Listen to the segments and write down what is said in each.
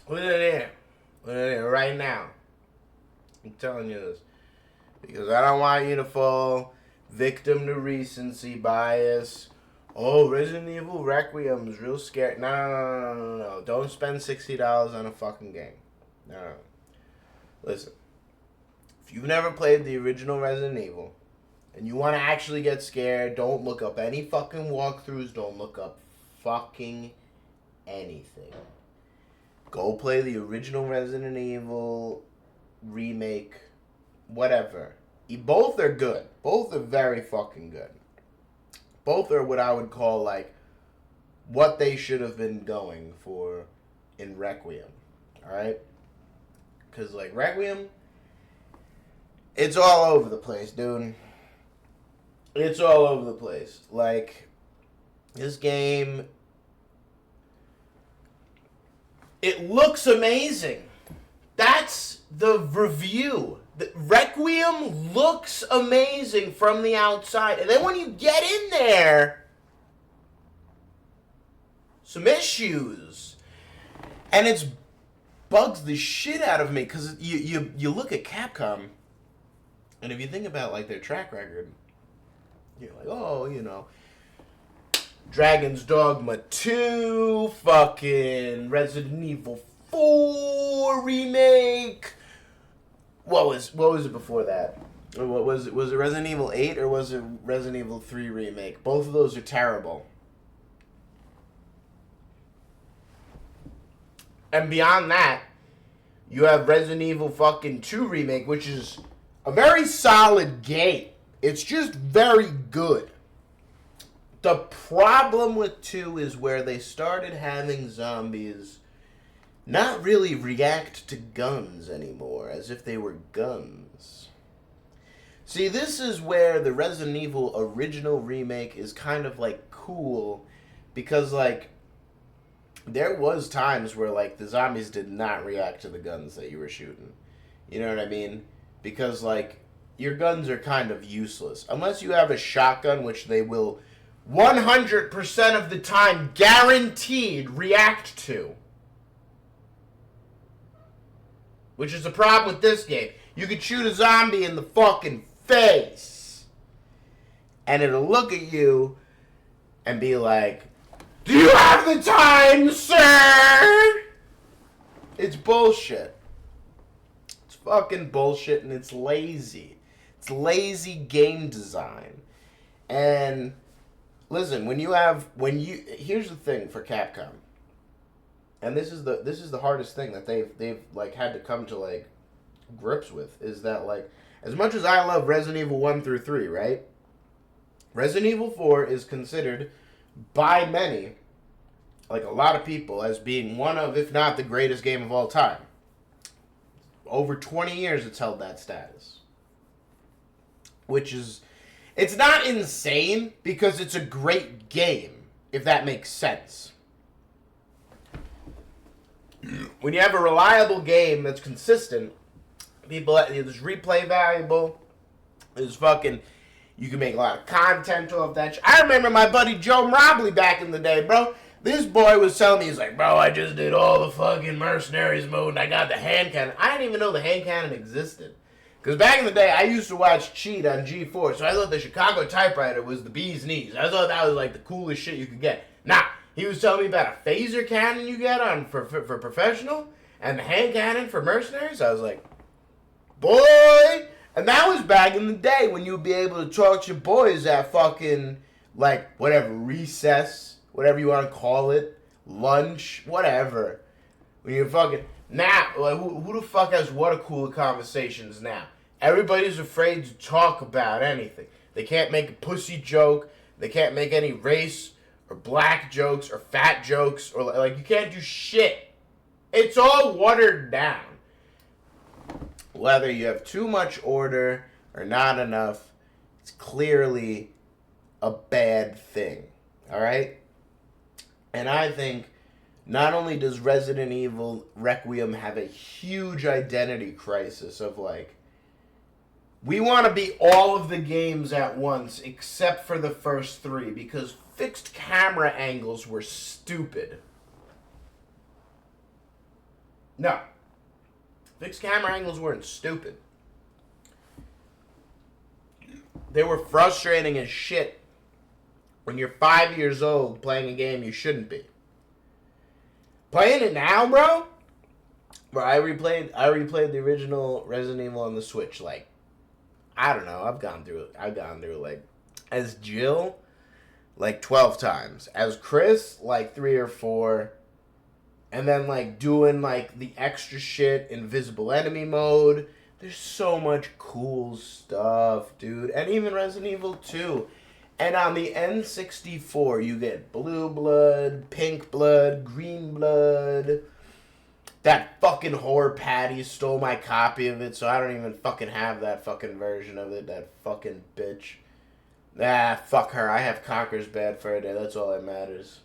Put it in. Put it in right now. I'm telling you this. Because I don't want you to fall victim to recency bias. Oh, Resident Evil Requiem is real scary. No. Don't spend $60 on a fucking game. No. Listen. If you've never played the original Resident Evil, and you want to actually get scared, don't look up any fucking walkthroughs. Don't look up fucking anything. Go play the original Resident Evil remake, whatever. Both are good. Both are very fucking good. Both are what I would call, like, what they should have been going for in Requiem. Alright? Because, like, Requiem, it's all over the place, dude. It's all over the place. Like, this game, it looks amazing. That's the review. The Requiem looks amazing from the outside. And then when you get in there, some issues. And it bugs the shit out of me. Because you look at Capcom, and if you think about, like, their track record, you're like, oh, you know, Dragon's Dogma 2, fucking Resident Evil 4 remake. What was it before that? What was it? Was it Resident Evil 8 or was it Resident Evil 3 remake? Both of those are terrible. And beyond that, you have Resident Evil fucking 2 remake, which is a very solid game. It's just very good. The problem with 2 is where they started having zombies not really react to guns anymore, as if they were guns. See, this is where the Resident Evil original remake is kind of, like, cool, because, like, there was times where, like, the zombies did not react to the guns that you were shooting. You know what I mean? Because, like, your guns are kind of useless. Unless you have a shotgun, which they will 100% of the time guaranteed react to. Which is the problem with this game. You could shoot a zombie in the fucking face, and it'll look at you and be like, "Do you have the time, sir?" It's bullshit. It's fucking bullshit, and it's lazy. It's lazy game design. And listen, here's the thing for Capcom. And this is the hardest thing that they've like had to come to like grips with, is that, like, as much as I love Resident Evil 1 through 3, right? Resident Evil 4 is considered by many, like a lot of people, as being one of, if not the greatest game of all time. Over 20 years it's held that status. Which is, it's not insane, because it's a great game, if that makes sense. When you have a reliable game that's consistent, there's replay valuable, there's fucking, you can make a lot of content off that. I remember my buddy Joe Mobley back in the day, bro. This boy was telling me, he's like, bro, I just did all the fucking Mercenaries mode and I got the hand cannon. I didn't even know the hand cannon existed. Because back in the day, I used to watch Cheat on G4, so I thought the Chicago typewriter was the bee's knees. I thought that was like the coolest shit you could get. Nah, he was telling me about a phaser cannon you get on for professional, and the hand cannon for mercenaries. I was like, boy! And that was back in the day when you would be able to talk to your boys at fucking, like, whatever, recess, whatever you want to call it, lunch, whatever. When you're fucking... Now, like, who the fuck has water cooler conversations now? Everybody's afraid to talk about anything. They can't make a pussy joke. They can't make any race or black jokes or fat jokes. Or, like, you can't do shit. It's all watered down. Whether you have too much order or not enough, it's clearly a bad thing. Alright? And I think not only does Resident Evil Requiem have a huge identity crisis of, like, we want to be all of the games at once except for the first 3 because fixed camera angles were stupid. No. Fixed camera angles weren't stupid. They were frustrating as shit when you're 5 years old playing a game you shouldn't be. Playing it now, bro? Bro, I replayed the original Resident Evil on the Switch, like, I don't know, I've gone through it, like, as Jill, like, 12 times. As Chris, like, 3 or 4. And then, like, doing, like, the extra shit, invisible enemy mode. There's so much cool stuff, dude. And even Resident Evil 2. And on the N64, you get blue blood, pink blood, green blood. That fucking whore Patty stole my copy of it, so I don't even fucking have that fucking version of it. That fucking bitch. Ah, fuck her. I have Conker's Bad Fur Day. That's all that matters.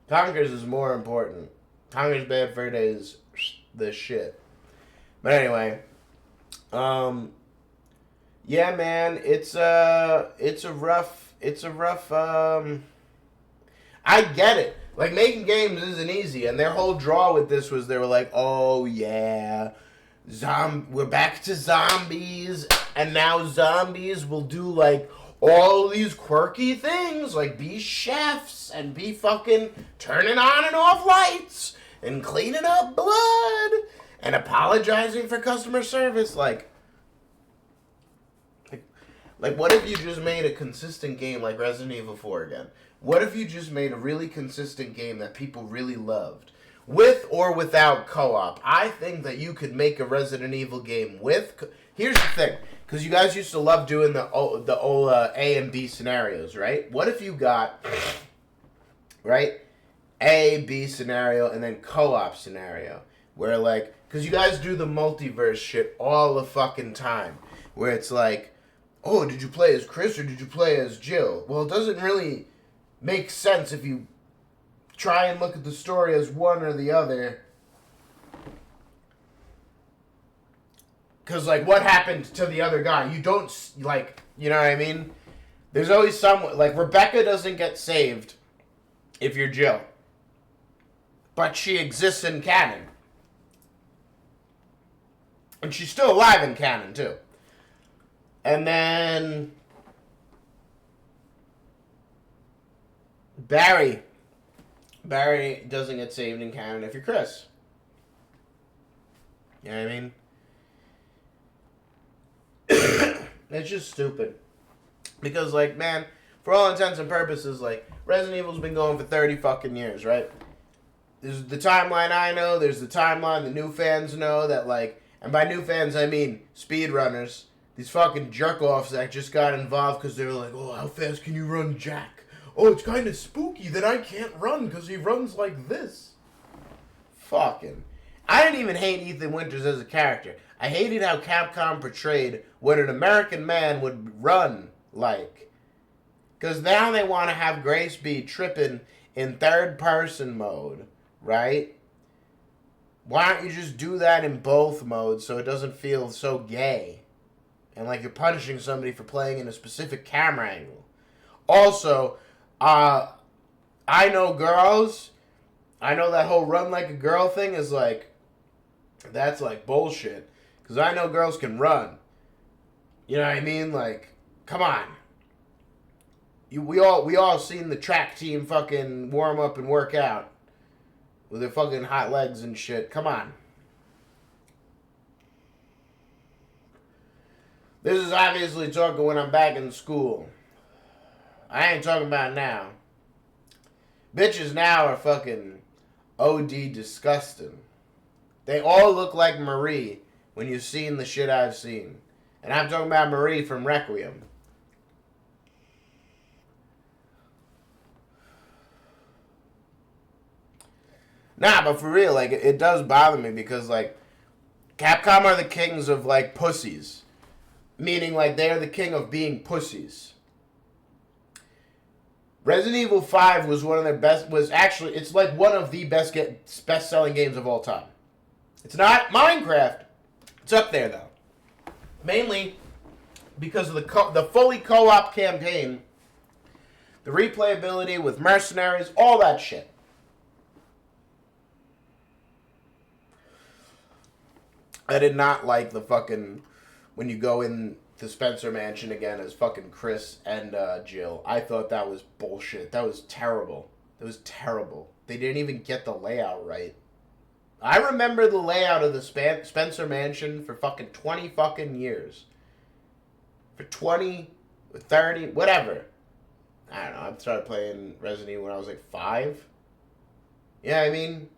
Conker's is more important. Conker's Bad Fur Day is the shit. But anyway, yeah, man, it's a rough, I get it. Like, making games isn't easy, and their whole draw with this was they were like, oh, yeah, we're back to zombies, and now zombies will do, like, all these quirky things, like be chefs, and be fucking turning on and off lights, and cleaning up blood, and apologizing for customer service, like, what if you just made a consistent game like Resident Evil 4 again? What if you just made a really consistent game that people really loved? With or without co-op? I think that you could make a Resident Evil game with... Here's the thing. Because you guys used to love doing the old A and B scenarios, right? What if you got... Right? A, B scenario, and then co-op scenario. Where, like... Because you guys do the multiverse shit all the fucking time. Where it's like... Oh, did you play as Chris or did you play as Jill? Well, it doesn't really make sense if you try and look at the story as one or the other. Because, like, what happened to the other guy? You don't, like, you know what I mean? There's always someone, like, Rebecca doesn't get saved if you're Jill. But she exists in canon. And she's still alive in canon, too. And then Barry doesn't get saved in canon if you're Chris. You know what I mean? It's just stupid. Because, like, man, for all intents and purposes, like, Resident Evil's been going for 30 fucking years, right? There's the timeline I know, there's the timeline the new fans know that, like, and by new fans I mean speedrunners. These fucking jerk-offs that just got involved because they were like, oh, how fast can you run Jack? Oh, it's kind of spooky that I can't run because he runs like this. Fucking. I didn't even hate Ethan Winters as a character. I hated how Capcom portrayed what an American man would run like. Because now they want to have Grace be tripping in third-person mode, right? Why don't you just do that in both modes so it doesn't feel so gay? And like you're punishing somebody for playing in a specific camera angle. Also, I know girls. I know that whole run like a girl thing is like, that's like bullshit. Because I know girls can run. You know what I mean? Like, come on. We all seen the track team fucking warm up and work out. With their fucking hot legs and shit. Come on. This is obviously talking when I'm back in school. I ain't talking about now. Bitches now are fucking OD disgusting. They all look like Marie when you've seen the shit I've seen. And I'm talking about Marie from Requiem. Nah, but for real, like, it does bother me because, like, Capcom are the kings of, like, pussies. Meaning, like, they are the king of being pussies. Resident Evil 5 was one of their best, it's like one of the best-selling games of all time. It's not Minecraft. It's up there, though. Mainly because of the fully co-op campaign, the replayability with mercenaries, all that shit. I did not like the fucking when you go in the Spencer Mansion again as fucking Chris and Jill. I thought that was bullshit. That was terrible. It was terrible. They didn't even get the layout right. I remember the layout of the Spencer Mansion for fucking 20 fucking years. For 20, 30, whatever. I don't know. I started playing Resident Evil when I was like 5. Yeah, I mean...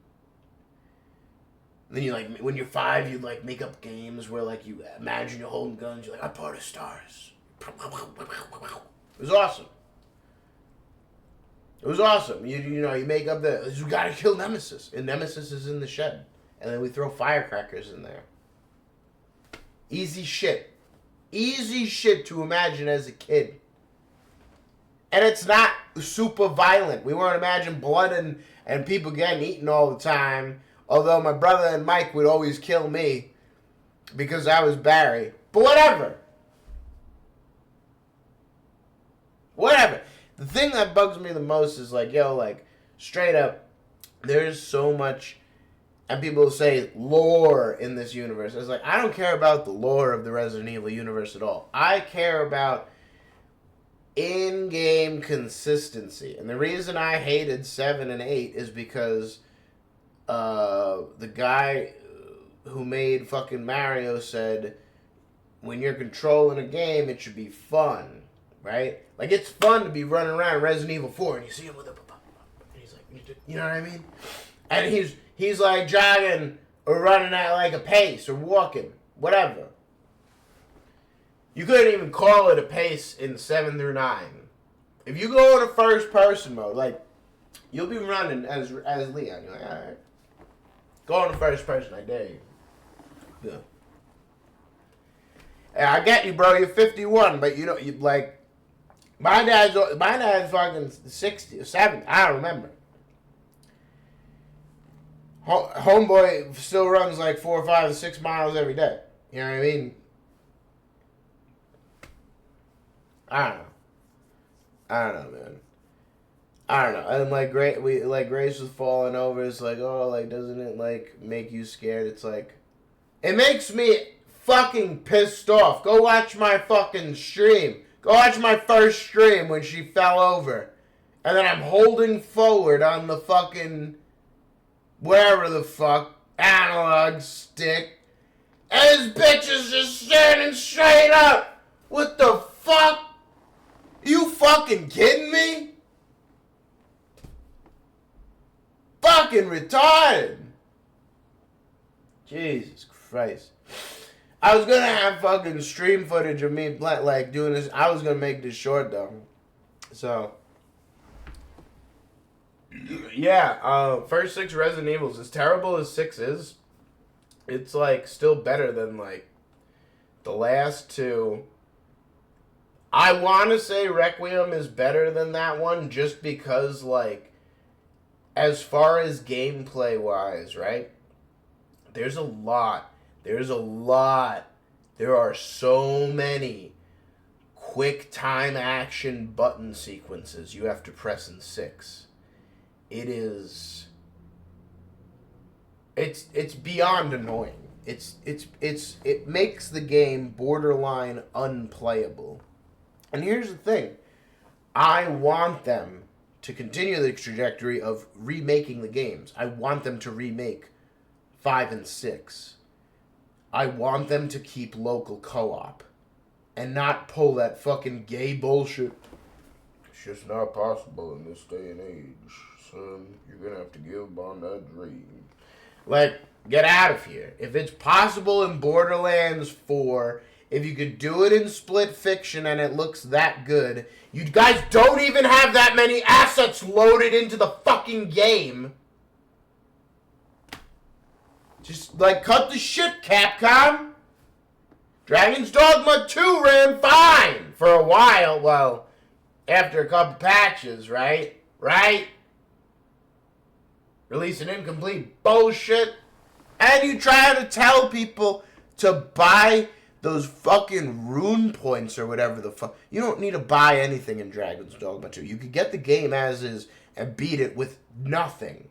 Then you like, when you're 5, you like make up games where like you imagine you're holding guns. You're like, I'm part of stars. It was awesome. It was awesome. You know, you make up you gotta kill Nemesis. And Nemesis is in the shed. And then we throw firecrackers in there. Easy shit. Easy shit to imagine as a kid. And it's not super violent. We weren't imagining blood and people getting eaten all the time. Although my brother and Mike would always kill me because I was Barry. But whatever. Whatever. The thing that bugs me the most is like, yo, like, straight up, there's so much, and people say lore in this universe. It's like, I don't care about the lore of the Resident Evil universe at all. I care about in-game consistency. And the reason I hated 7 and 8 is because... the guy who made fucking Mario said, when you're controlling a game, it should be fun, right? Like, it's fun to be running around Resident Evil 4, and you see him with a... And he's like, you know what I mean? And he's like jogging or running at like a pace or walking, whatever. You couldn't even call it a pace in 7 through 9. If you go in a first-person mode, like, you'll be running as Leon. You're like, all right. Go on the first person, I dare you. Yeah. Hey, I get you, bro. You're 51, but you know, you like, my dad's fucking 60 or 70. I don't remember. Homeboy still runs like 4 or 5 or 6 miles every day. You know what I mean? I don't know, man. I don't know. And like Grace was falling over. It's like, oh, like, doesn't it like make you scared? It's like, it makes me fucking pissed off. Go watch my fucking stream. Go watch my first stream when she fell over, and then I'm holding forward on the fucking wherever the fuck analog stick, and this bitch is just standing straight up. What the fuck? You fucking kidding me? Fucking retarded. Jesus Christ. I was gonna have fucking stream footage of me like doing this. I was gonna make this short though. So yeah, first 6 Resident Evils, as terrible as 6 is, it's like still better than like the last 2. I wanna say Requiem is better than that one just because like, as far as gameplay wise, right? There's a lot. There are so many quick time action button sequences you have to press in 6. It's beyond annoying. It makes the game borderline unplayable. And here's the thing. I want them to continue the trajectory of remaking the games. I want them to remake 5 and 6. I want them to keep local co-op and not pull that fucking gay bullshit. It's just not possible in this day and age, son. You're gonna have to give up on that dream. Like, get out of here. If it's possible in Borderlands 4, if you could do it in Split Fiction and it looks that good, you guys don't even have that many assets loaded into the fucking game. Just, like, cut the shit, Capcom. Dragon's Dogma 2 ran fine for a while. Well, after a couple patches, right? Right? Releasing incomplete bullshit. And you try to tell people to buy those fucking rune points or whatever the fuck. You don't need to buy anything in Dragon's Dogma 2. You could get the game as is and beat it with nothing.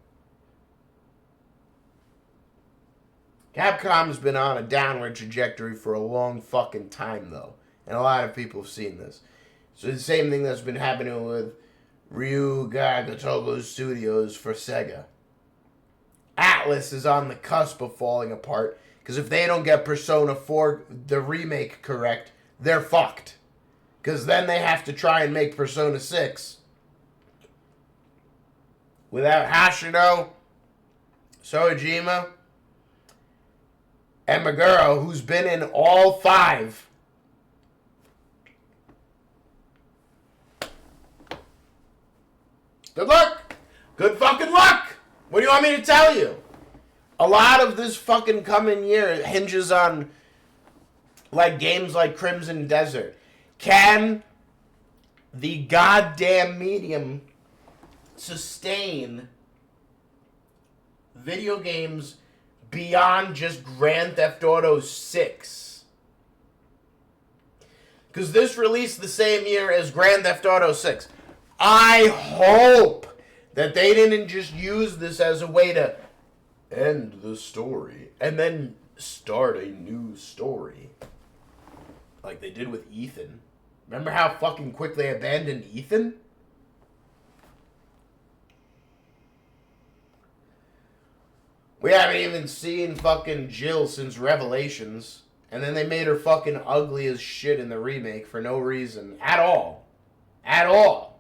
Capcom's been on a downward trajectory for a long fucking time, though. And a lot of people have seen this. So the same thing that's been happening with Ryuga Gotoku Studios for Sega. Atlas is on the cusp of falling apart, because if they don't get Persona 4, the remake, correct, they're fucked. Because then they have to try and make Persona 6. Without Hashino, Soejima, and Meguro, who's been in all 5. Good luck! Good fucking luck! What do you want me to tell you? A lot of this fucking coming year hinges on like games like Crimson Desert. Can the goddamn medium sustain video games beyond just Grand Theft Auto 6? Because this released the same year as Grand Theft Auto 6. I hope that they didn't just use this as a way to end the story and then start a new story. Like they did with Ethan. Remember how fucking quick they abandoned Ethan? We haven't even seen fucking Jill since Revelations. And then they made her fucking ugly as shit in the remake for no reason. At all. At all.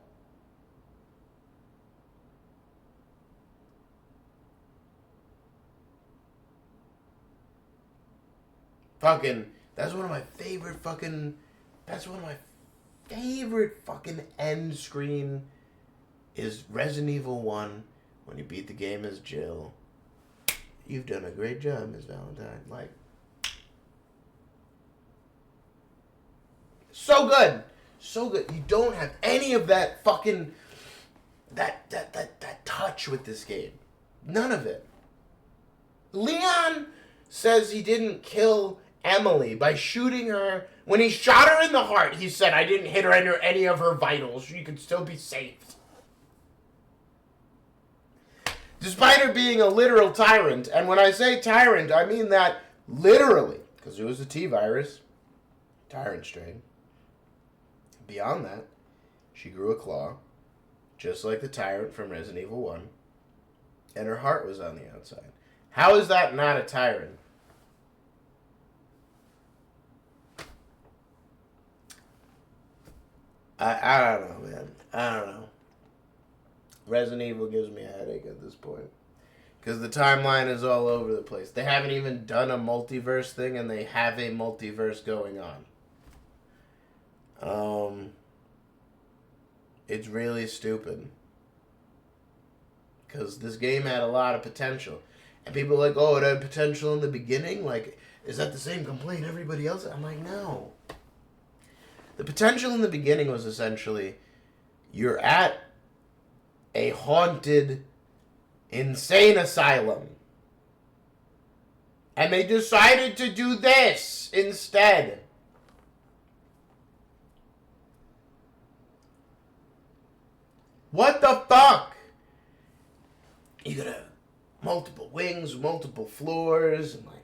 Fucking, that's one of my favorite fucking end screen is Resident Evil 1 when you beat the game as Jill. You've done a great job, Miss Valentine. Like, so good. So good. You don't have any of that fucking that touch with this game. None of it. Leon says he didn't kill Emily by shooting her. When he shot her in the heart, he said, I didn't hit her under any of her vitals. She could still be saved. Despite her being a literal tyrant, and when I say tyrant, I mean that literally, because it was a T-virus, tyrant strain. Beyond that, she grew a claw, just like the tyrant from Resident Evil 1, and her heart was on the outside. How is that not a tyrant? I don't know, man. I don't know. Resident Evil gives me a headache at this point. Because the timeline is all over the place. They haven't even done a multiverse thing, and they have a multiverse going on. It's really stupid. Because this game had a lot of potential. And people are like, oh, it had potential in the beginning? Like, is that the same complaint everybody else? I'm like, no. The potential in the beginning was essentially, you're at a haunted, insane asylum. And they decided to do this instead. What the fuck? You gotta have multiple wings, multiple floors, and like,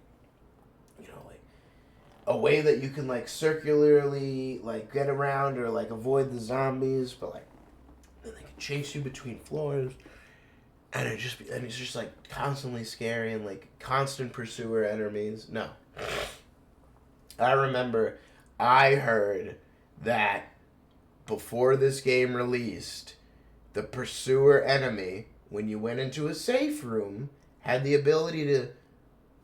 you know, like a way that you can like circularly like get around or like avoid the zombies, but like then they can chase you between floors, and it's just like constantly scary and like constant pursuer enemies. No, I remember I heard that before this game released, the pursuer enemy, when you went into a safe room, had the ability to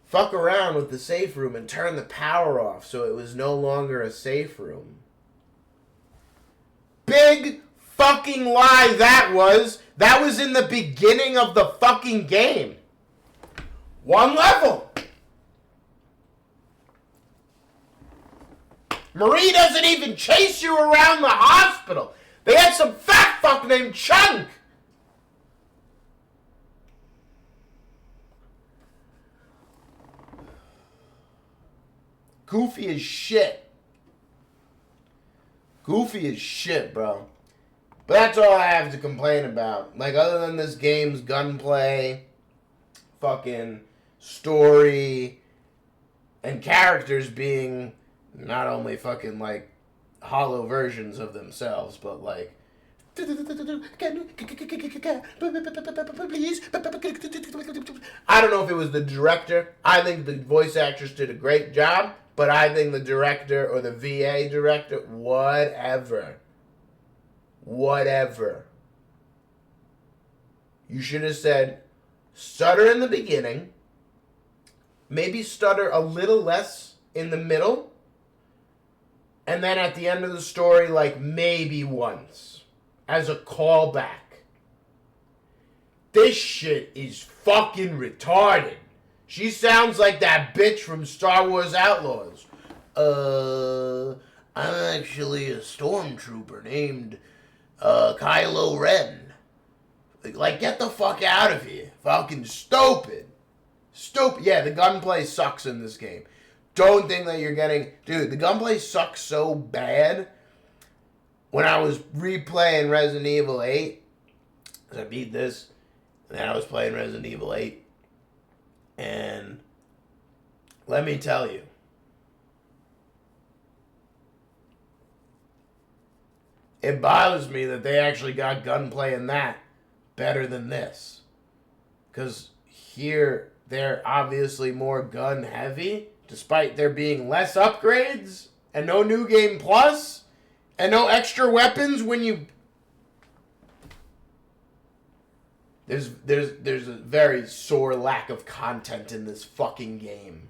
fuck around with the safe room and turn the power off so it was no longer a safe room. Big fucking lie that was. That was in the beginning of the fucking game. One level. Marie doesn't even chase you around the hospital. They had some fat fuck named Chunk. Goofy as shit. Goofy as shit, bro. But that's all I have to complain about. Like, other than this game's gunplay, fucking story, And characters being not only fucking like hollow versions of themselves, but like please. I don't know if it was the director. I think the voice actress did a great job, but I think the director or the VA director, whatever. You should have said stutter in the beginning, maybe stutter a little less in the middle, and then at the end of the story, like maybe once as a callback. This shit is fucking retarded. She sounds like that bitch from Star Wars Outlaws. I'm actually a stormtrooper named Kylo Ren. Like, get the fuck out of here. Fucking stupid. Stupid. Yeah, the gunplay sucks in this game. Don't think that you're getting... Dude, the gunplay sucks so bad. When I was replaying Resident Evil 8, because I beat this, and then I was playing Resident Evil 8, and let me tell you, it bothers me that they actually got gunplay in that better than this. Because here, they're obviously more gun heavy, despite there being less upgrades, and no New Game Plus, and no extra weapons when you... There's a very sore lack of content in this fucking game.